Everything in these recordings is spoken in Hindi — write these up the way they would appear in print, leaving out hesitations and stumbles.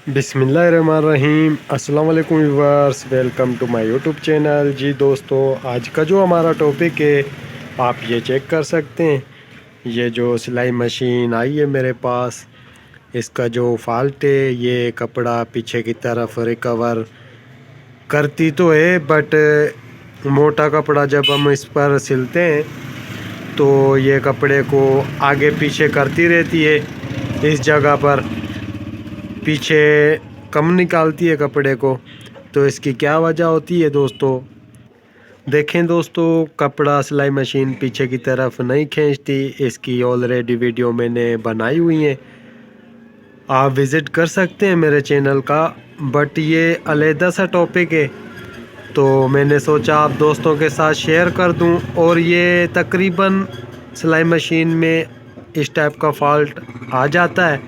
बिस्मिल्लाहिर्रहमानिर्रहीम। अस्सलाम वालेकुम viewers, welcome to my YouTube channel. जी दोस्तों, आज का जो हमारा टॉपिक है आप ये चेक कर सकते हैं। ये जो सिलाई मशीन आई है मेरे पास, इसका जो फॉल्ट है, ये कपड़ा पीछे की तरफ रिकवर करती तो है, बट मोटा कपड़ा जब हम इस पर सिलते हैं तो ये कपड़े को आगे पीछे करती रहती है। इस जगह पर पीछे कम निकालती है कपड़े को। तो इसकी क्या वजह होती है दोस्तों? देखें दोस्तों, कपड़ा सिलाई मशीन पीछे की तरफ नहीं खींचती। इसकी ऑलरेडी वीडियो मैंने बनाई हुई है, आप विज़िट कर सकते हैं मेरे चैनल का। बट ये अलहदा सा टॉपिक है, तो मैंने सोचा आप दोस्तों के साथ शेयर कर दूं। और ये तकरीबन सिलाई मशीन में इस टाइप का फॉल्ट आ जाता है,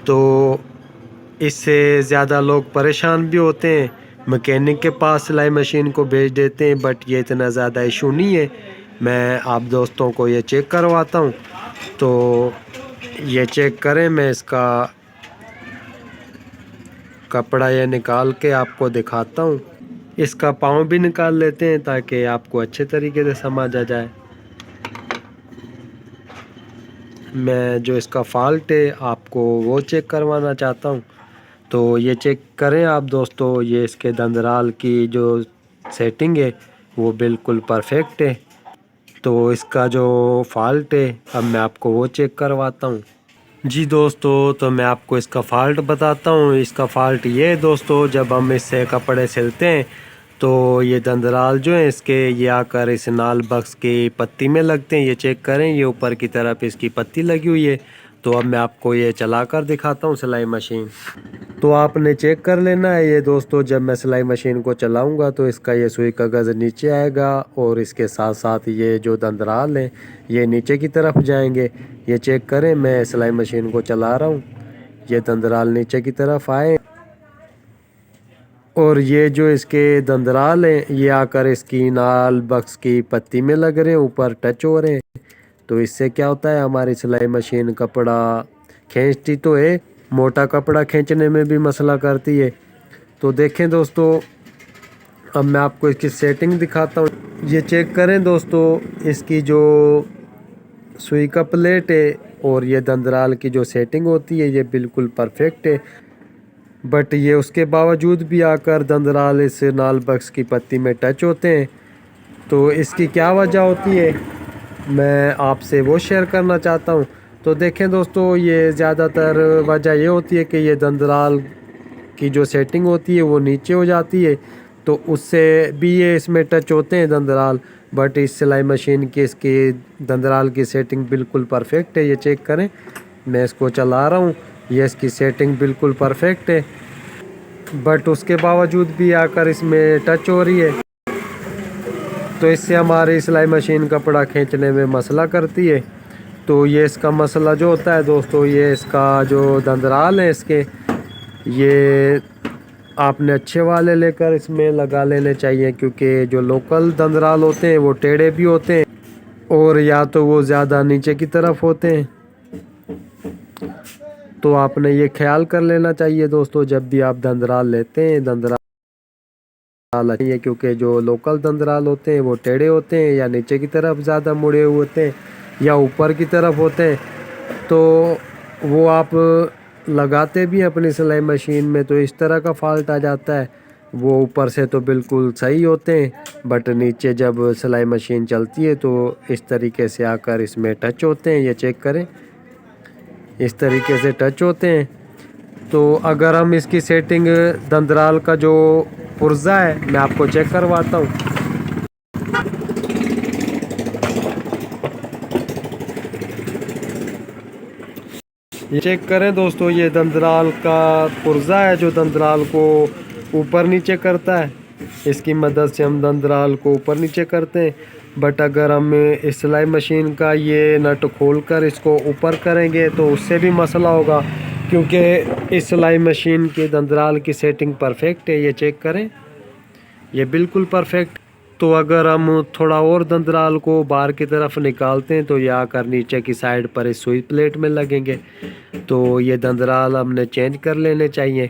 तो इससे ज़्यादा लोग परेशान भी होते हैं, मैकेनिक के पास सिलाई मशीन को भेज देते हैं। बट ये इतना ज़्यादा इशू नहीं है। मैं आप दोस्तों को ये चेक करवाता हूँ, तो ये चेक करें। मैं इसका कपड़ा ये निकाल के आपको दिखाता हूँ। इसका पाँव भी निकाल लेते हैं ताकि आपको अच्छे तरीके से समझ आ जाए। मैं जो इसका फॉल्ट है आपको वो चेक करवाना चाहता हूँ, तो ये चेक करें आप दोस्तों। ये इसके दंदराल की जो सेटिंग है वो बिल्कुल परफेक्ट है। तो इसका जो फॉल्ट है अब मैं आपको वो चेक करवाता हूँ। जी दोस्तों, तो मैं आपको इसका फॉल्ट बताता हूँ। इसका फॉल्ट ये है दोस्तों, जब हम इससे कपड़े सिलते हैं तो ये दंदराल जो है इसके, ये आकर इस नाल बक्स की पत्ती में लगते हैं। ये चेक करें, ये ऊपर की तरफ इसकी पत्ती लगी हुई है। तो अब मैं आपको ये चला कर दिखाता हूँ सिलाई मशीन। तो आपने चेक कर लेना है ये दोस्तों। जब मैं सिलाई मशीन को चलाऊंगा तो इसका ये सुई का गज़ नीचे आएगा, और इसके साथ साथ ये जो दंदराल हैं ये नीचे की तरफ जाएंगे। ये चेक करें, मैं सिलाई मशीन को चला रहा हूँ, ये दंदराल नीचे की तरफ आए, और ये जो इसके दंदराल हैं ये आकर इसकी नाल बक्स की पत्ती में लग रहे हैं, ऊपर टच हो रहे हैं। तो इससे क्या होता है, हमारी सिलाई मशीन कपड़ा खींचती तो है, मोटा कपड़ा खींचने में भी मसला करती है। तो देखें दोस्तों, अब मैं आपको इसकी सेटिंग दिखाता हूँ। ये चेक करें दोस्तों, इसकी जो सुई का प्लेट है और ये दंदराल की जो सेटिंग होती है ये बिल्कुल परफेक्ट है। बट ये उसके बावजूद भी आकर दंदराल इस नाल बक्स की पत्ती में टच होते हैं। तो इसकी क्या वजह होती है, मैं आपसे वो शेयर करना चाहता हूँ। तो देखें दोस्तों, ये ज़्यादातर वजह ये होती है कि ये दंदराल की जो सेटिंग होती है वो नीचे हो जाती है, तो उससे भी ये इसमें टच होते हैं दंदराल। बट इस सिलाई मशीन की इसकी दंदराल की सेटिंग बिल्कुल परफेक्ट है। ये चेक करें, मैं इसको चला रहा हूँ, ये इसकी सेटिंग बिल्कुल परफेक्ट है। बट उसके बावजूद भी आकर इसमें टच हो रही है, तो इससे हमारी सिलाई मशीन कपड़ा खींचने में मसला करती है। तो ये इसका मसला जो होता है दोस्तों, ये इसका जो दंदराल है इसके, ये आपने अच्छे वाले लेकर इसमें लगा लेने चाहिए, क्योंकि जो लोकल दंदराल होते हैं वो टेढ़े भी होते हैं, और या तो वो ज़्यादा नीचे की तरफ होते हैं। तो आपने ये ख्याल कर लेना चाहिए दोस्तों, जब भी आप दंदराल लेते हैं, दंदराल चाहिए, क्योंकि जो लोकल दंदराल होते हैं वो टेढ़े होते हैं, या नीचे की तरफ ज़्यादा मुड़े हुए होते हैं, या ऊपर की तरफ होते हैं। तो वो आप लगाते भी अपनी सिलाई मशीन में तो इस तरह का फॉल्ट आ जाता है। वो ऊपर से तो बिल्कुल सही होते हैं, बट नीचे जब सिलाई मशीन चलती है तो इस तरीके से आकर इसमें टच होते हैं। ये चेक करें, इस तरीके से टच होते हैं। तो अगर हम इसकी सेटिंग दंदराल का जो पुर्जा है मैं आपको चेक करवाता हूँ। ये चेक करें दोस्तों, ये दंदराल का पुर्जा है जो दंदराल को ऊपर नीचे करता है। इसकी मदद से हम दंदराल को ऊपर नीचे करते हैं। बट अगर हम इस सिलाई मशीन का ये नट खोलकर इसको ऊपर करेंगे तो उससे भी मसला होगा, क्योंकि इस सिलाई मशीन की दंदराल की सेटिंग परफेक्ट है। ये चेक करें, ये बिल्कुल परफेक्ट। तो अगर हम थोड़ा और दंदराल को बाहर की तरफ निकालते हैं तो ये आकर नीचे की साइड पर इस सुई प्लेट में लगेंगे। तो ये दंदराल हमने चेंज कर लेने चाहिए।